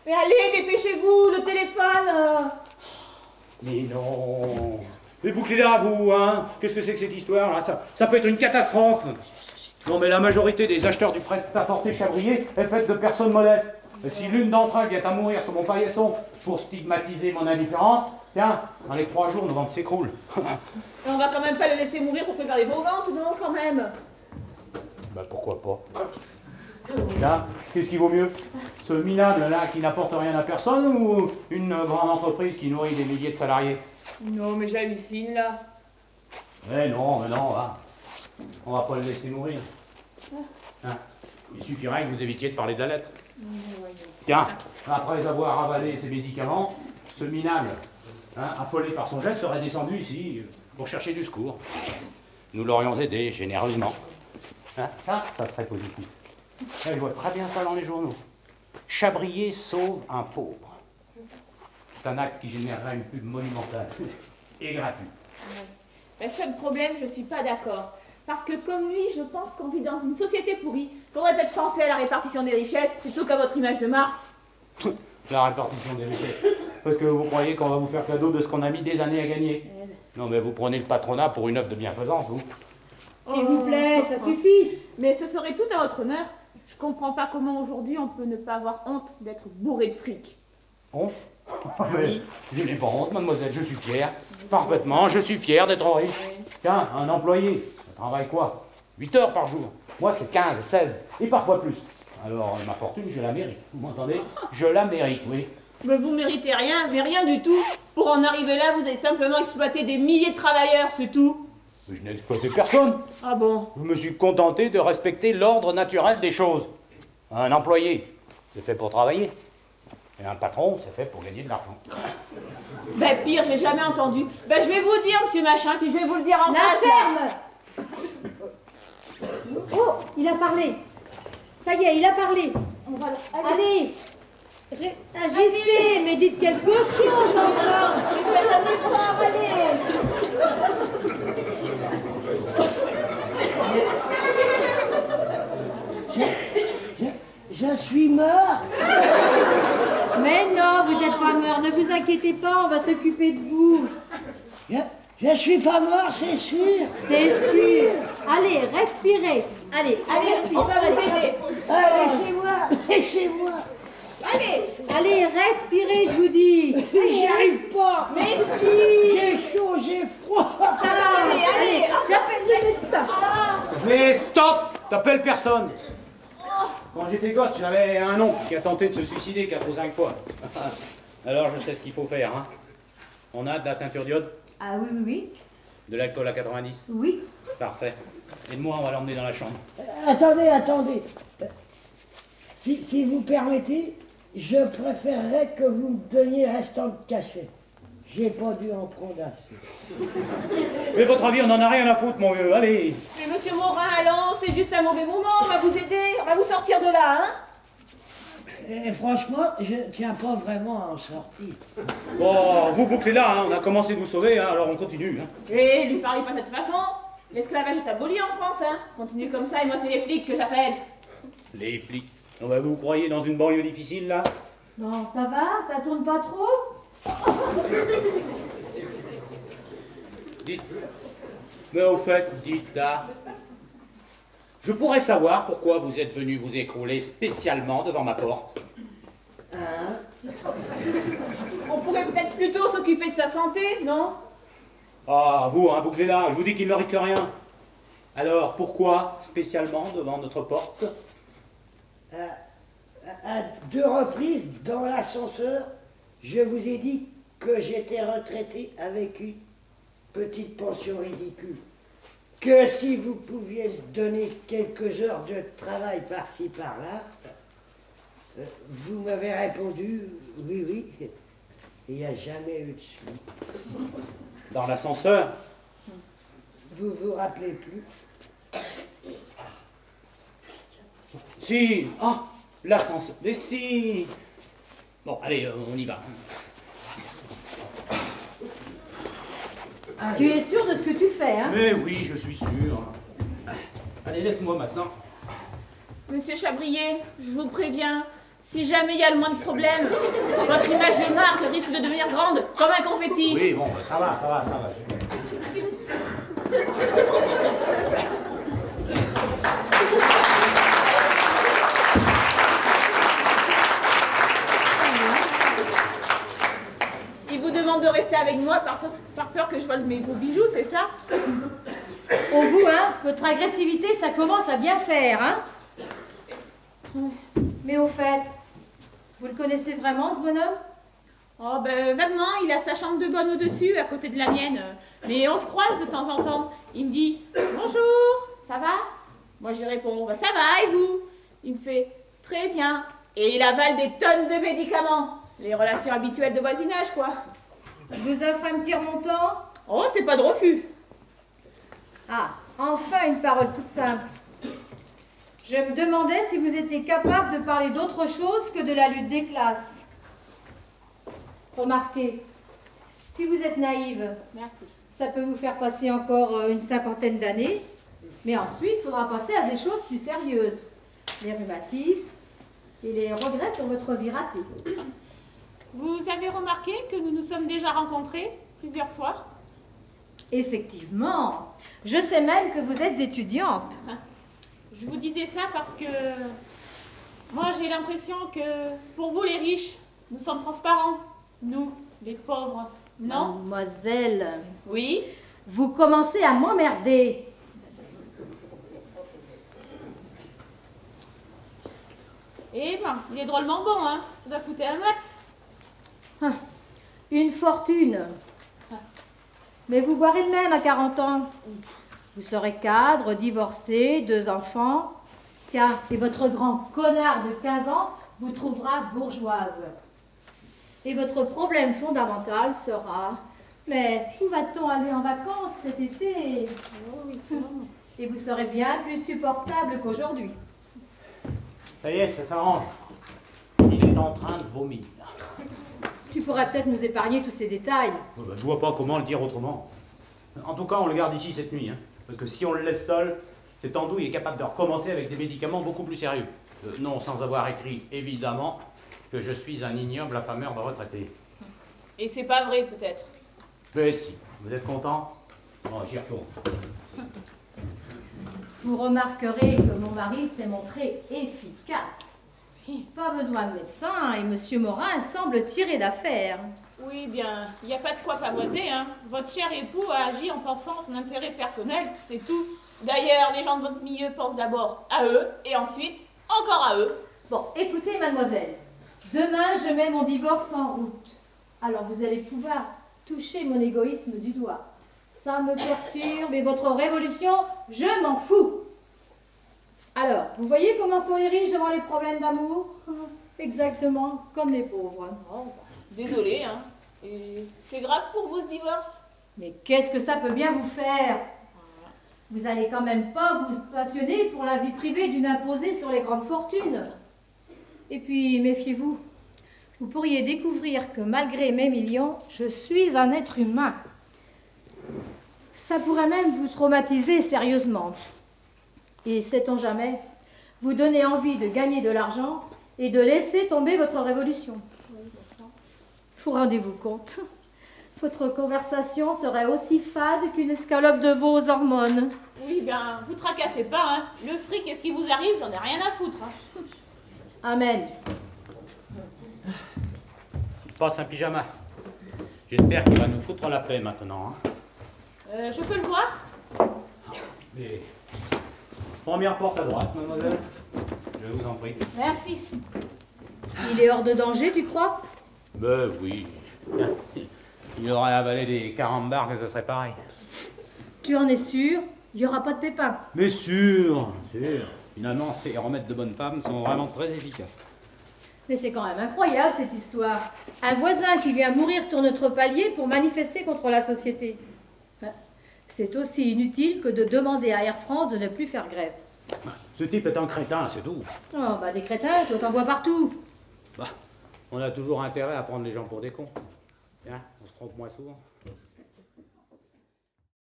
Mais allez, dépêchez-vous, le téléphone. Mais non. Mais bouclez-la, vous, hein. Qu'est-ce que c'est que cette histoire, là? Ça peut être une catastrophe. Non, mais la majorité des acheteurs du prêt-à-porter Chabrier est faite de personnes modestes. Et si l'une d'entre elles vient à mourir sur mon paillasson pour stigmatiser mon indifférence, tiens, dans les 3 jours, nos ventes s'écroulent. Et on va quand même pas le laisser mourir pour préserver vos ventes, non, quand même? Bah, pourquoi pas? Là, qu'est-ce qui vaut mieux? Ce minable-là qui n'apporte rien à personne ou une grande entreprise qui nourrit des milliers de salariés? Non, mais j'hallucine, là. Eh non, mais non, hein. On va pas le laisser mourir. Hein? Il suffirait que vous évitiez de parler de la lettre. Tiens, après avoir avalé ces médicaments, ce minable, hein, affolé par son geste, serait descendu ici pour chercher du secours. Nous l'aurions aidé généreusement. Hein, ça serait positif. Je vois très bien ça dans les journaux. Chabrier sauve un pauvre. C'est un acte qui générerait une pub monumentale et gratuite. Le seul problème, je suis pas d'accord. Parce que comme lui, je pense qu'on vit dans une société pourrie. Faudrait peut-être penser à la répartition des richesses plutôt qu'à votre image de marque. La répartition des richesses. Parce que vous croyez qu'on va vous faire cadeau de ce qu'on a mis des années à gagner. Non, mais vous prenez le patronat pour une œuvre de bienfaisance, vous. S'il vous plaît, ça suffit. Mais ce serait tout à votre honneur. Je comprends pas comment aujourd'hui on peut ne pas avoir honte d'être bourré de fric. Honte? Mais je n'ai pas honte, mademoiselle, je suis fier. Parfaitement, je suis fier d'être riche. Tiens, un employé, ça travaille quoi? 8 heures par jour. Moi, c'est 15, 16, et parfois plus. Alors, ma fortune, je la mérite. Vous m'entendez? Je la mérite, oui. Mais vous méritez rien, mais rien du tout. Pour en arriver là, vous avez simplement exploité des milliers de travailleurs, c'est tout. Mais je n'ai exploité personne. Ah bon? Je me suis contenté de respecter l'ordre naturel des choses. Un employé, c'est fait pour travailler. Et un patron, c'est fait pour gagner de l'argent. Ben pire, j'ai jamais entendu. Ben je vais vous dire, monsieur machin, puis je vais vous le dire en La face. ferme. Oh, il a parlé. Ça y est, il a parlé. On va... Allez, agissez, mais dites quelque chose enfin. Faites un effort, allez. Je suis mort. Mais non, vous n'êtes pas mort, ne vous inquiétez pas, on va s'occuper de vous. Je suis pas mort, c'est sûr. C'est sûr. Allez, respirez. Allez, Allez, on va vous aider. Laissez-moi. Allez. allez, respirez, je vous dis. J'y arrive pas. Mais si. J'ai chaud, j'ai froid. Ça va, allez, j'appelle le médecin. Mais stop! T'appelles personne. Quand j'étais gosse, j'avais un oncle qui a tenté de se suicider 4 ou 5 fois. Alors je sais ce qu'il faut faire, hein. On a de la teinture d'iode? Ah oui, oui, oui. De l'alcool à 90? Oui. Parfait. Aide-moi, on va l'emmener dans la chambre. Attendez. Si vous permettez, je préférerais que vous me donniez restant de cachet. J'ai pas dû en prendre assez. Mais votre avis, on en a rien à foutre, mon vieux. Allez. Mais monsieur Morin, allons, c'est juste un mauvais moment, on va vous aider, on va vous sortir de là, hein. Et franchement, je tiens pas vraiment à en sortir. Bon, vous bouclez là, hein. On a commencé de vous sauver, hein. Alors on continue, hein. Et lui parlez pas de cette façon. L'esclavage est aboli en France, hein. Continuez comme ça et moi c'est les flics que j'appelle. Les flics. On va vous croyez dans une banlieue difficile, là? Non, ça va, ça tourne pas trop. Dites. Mais au fait, dites là. Je pourrais savoir pourquoi vous êtes venu vous écrouler spécialement devant ma porte. On pourrait peut-être plutôt s'occuper de sa santé, non? Ah, vous, hein, bouclez là. Je vous dis qu'il ne mérite rien. Alors, pourquoi spécialement devant notre porte? À 2 reprises, dans l'ascenseur, je vous ai dit que j'étais retraité avec une petite pension ridicule. Que si vous pouviez me donner quelques heures de travail par-ci, par-là, vous m'avez répondu oui. Il n'y a jamais eu de suite. Dans l'ascenseur? Vous vous rappelez plus? Si. Ah, l'ascenseur. Mais si. Bon, allez, on y va. Tu es sûr de ce que tu fais, hein? Mais oui, je suis sûr. Allez, laisse-moi maintenant. Monsieur Chabrier, je vous préviens, Si jamais il y a le moins de problèmes, votre image de marque risque de devenir grande, comme un confetti. Oui, bon, ça va. Il vous demande de rester avec moi par peur que je vole vos bijoux, c'est ça? Oh vous, hein, votre agressivité, ça commence à bien faire, hein. Mais au fait, vous le connaissez vraiment, ce bonhomme? Oh ben vaguement, il a sa chambre de bonne au-dessus, à côté de la mienne. Mais on se croise de temps en temps. Il me dit « Bonjour, ça va ?» Moi je lui réponds « Ça va, et vous ?» Il me fait « Très bien. » Et il avale des tonnes de médicaments. Les relations habituelles de voisinage, quoi. Il vous offre un petit remontant? Oh, c'est pas de refus. Ah, enfin une parole toute simple. Je me demandais si vous étiez capable de parler d'autre chose que de la lutte des classes. Remarquez, si vous êtes naïve, Merci. ça peut vous faire passer encore une 50aine d'années, mais ensuite, il faudra passer à des choses plus sérieuses. Les rhumatismes et les regrets sur votre vie ratée. Vous avez remarqué que nous nous sommes déjà rencontrés plusieurs fois? Effectivement, je sais même que vous êtes étudiante. Je vous disais ça parce que moi j'ai l'impression que pour vous les riches, nous sommes transparents. Nous, les pauvres, non? Mademoiselle, Oui? vous commencez à m'emmerder. Eh ben, il est drôlement bon, hein? Ça doit coûter un max. Ah, une fortune. Mais vous boirez le même à 40 ans. Vous serez cadre, divorcé, 2 enfants. Tiens, et votre grand connard de 15 ans vous trouvera bourgeoise. Et votre problème fondamental sera: mais où va-t-on aller en vacances cet été? Et vous serez bien plus supportable qu'aujourd'hui. Ça y est, ça s'arrange. Il est en train de vomir. Tu pourrais peut-être nous épargner tous ces détails. Je vois pas comment le dire autrement. En tout cas, on le garde ici cette nuit, hein, parce que si on le laisse seul, cet andouille est capable de recommencer avec des médicaments beaucoup plus sérieux. Non sans avoir écrit, évidemment, que je suis un ignoble affameur de retraité. Et c'est pas vrai, peut-être. Mais si, vous êtes content? Bon, j'y retourne. Vous remarquerez que mon mari s'est montré efficace. Pas besoin de médecin et Monsieur Morin semble tiré d'affaire. Oui, bien, il n'y a pas de quoi pavoiser, hein. Votre cher époux a agi en pensant à son intérêt personnel, c'est tout. D'ailleurs, les gens de votre milieu pensent d'abord à eux, et ensuite, encore à eux. Bon, écoutez, mademoiselle, demain je mets mon divorce en route. Alors vous allez pouvoir toucher mon égoïsme du doigt. Ça me perturbe et votre révolution, je m'en fous. Alors, vous voyez comment sont les riches devant les problèmes d'amour? Exactement comme les pauvres. Oh, bah, désolé, hein. Et c'est grave pour vous ce divorce? Mais qu'est-ce que ça peut bien vous faire? Vous allez quand même pas vous passionner pour la vie privée d'une imposée sur les grandes fortunes. Et puis, méfiez-vous, vous pourriez découvrir que malgré mes millions, je suis un être humain. Ça pourrait même vous traumatiser sérieusement. Et sait-on jamais, vous donner envie de gagner de l'argent et de laisser tomber votre révolution. Vous rendez-vous compte? Votre conversation serait aussi fade qu'une escalope de veau aux hormones. Oui, ben, vous tracassez pas, hein. Le fric et ce qui vous arrive, j'en ai rien à foutre, hein. Amen. Il passe un pyjama. J'espère qu'il va nous foutre la paix maintenant. Hein. Je peux le voir? Mais... Première porte à droite, mademoiselle. Je vous en prie. Merci. Il est hors de danger, tu crois? Ben oui. Il aurait avalé des carambars que ce serait pareil. Tu en es sûr? Il n'y aura pas de pépins? Mais sûr. Finalement, ces remèdes de bonne femme sont vraiment très efficaces. Mais c'est quand même incroyable cette histoire. Un voisin qui vient mourir sur notre palier pour manifester contre la société. C'est aussi inutile que de demander à Air France de ne plus faire grève. Ce type est un crétin, c'est tout. Oh, bah des crétins, toi t'en vois partout. Bah, on a toujours intérêt à prendre les gens pour des cons. Tiens, on se trompe moins souvent.